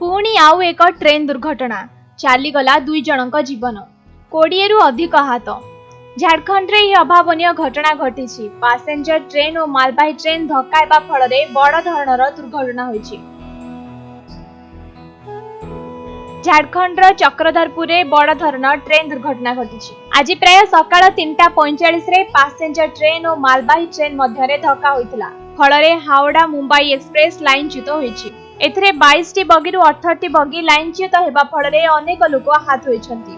पुणी आउ एक ट्रेन दुर्घटना चलीगला 2 जनक जीवन 20 रु अधिक आहत। झारखंड रे अभावनीय घटना घटी। पैसेंजर ट्रेन और मालवाही ट्रेन धक्का फल बड़ धरणर दुर्घटना होइछि। झारखंड चक्रधरपुर में बड़ धरणर ट्रेन दुर्घटना घटी। आज प्राय सकाळ 3:45 रे पैसेंजर ट्रेन और मालवाही ट्रेन मध्य धक्का होइतिला। फल हावड़ा मुंबई एक्सप्रेस लाइन च्युत होइछि। एथिरे 22 बगी 18 बगी लाइन च्युत हेबा फल अनेक लोक आहत होइछन्ति।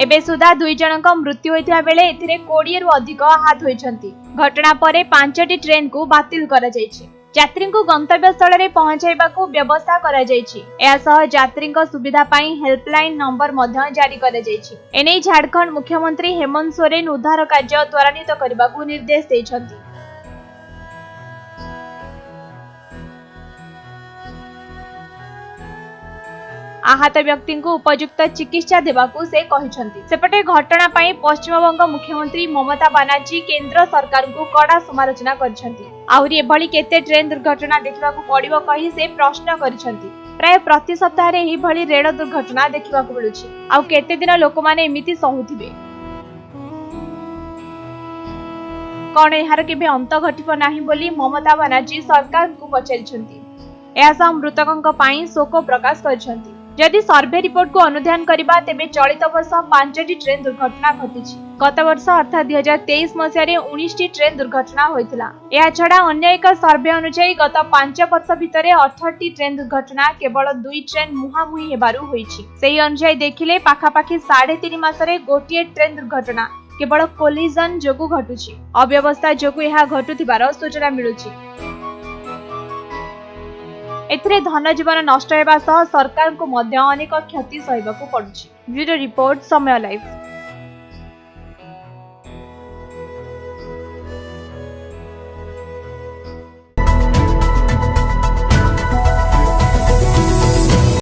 एबे सुधा 2 जनक मृत्यु होइथिबा बेले एथिरे 20 रु अधिक आहत होइछन्ति। घटना परे 5टी ट्रेन को बातिल करा जायछि। यात्री को गंतव्य स्थल रे पहुंचाइबा को व्यवस्था करा जायछि। एहा सह यात्री सुविधा पाई हेल्पलाइन नंबर मध्य जारी करा जायछि। एनै झारखंड मुख्यमंत्री हेमंत सोरेन उद्धार कार्य त्वरान्वित करबा को निर्देश दैछन्ति। आहत व्यक्ति को उपयुक्त चिकित्सा देवाकू से कहिसंती। सेपटे घटना पाई पश्चिमबंग मुख्यमंत्री ममता बनर्जी केंद्र सरकार को कड़ा समालोचना करछंती। आहुरी एभली केते ट्रेन दुर्घटना देखिबाकू पड़िबो कहि से प्रश्न करछंती। प्राय प्रति सप्ताह रे एही भली रेल दुर्घटना देखिबाकू मिलुछि। आ केते दिन लोक माने एमिति सहुथिबे कोन एहार केबे अंत घटिबो नाही बोली ममता बनर्जी सरकार को पचारिछंती। एहा मृतकंक पाई शोक प्रकाश करछंती। जदि सर्वे रिपोर्ट को अनुध्यान करिबा तेबे चलित वर्ष 5टी ट्रेन दुर्घटना घटिछि। गत वर्ष अर्थात 2023 मसियारे 19टी ट्रेन दुर्घटना होइतिला। एहा छडा अन्य एक सर्वे अनुसार गत 5 वर्ष भितरे 18टी ट्रेन दुर्घटना केवल 2 ट्रेन मुहामुही हेबारु होइछि। सेही अनुसार देखिले पाखापाखी 3.5 मासरे गोटिए ट्रेन दुर्घटना केवल कोलिजन जोगु घटुछि। अव्यवस्था जोगु एहा घटुथिबार सूचना मिलुछि। एथिरे धन जीवन नष्ट हेबा सह सरकार को मध्य अनेक क्षति सहिबाकू पड़ुछि। ब्यूरो रिपोर्ट समय लाइव।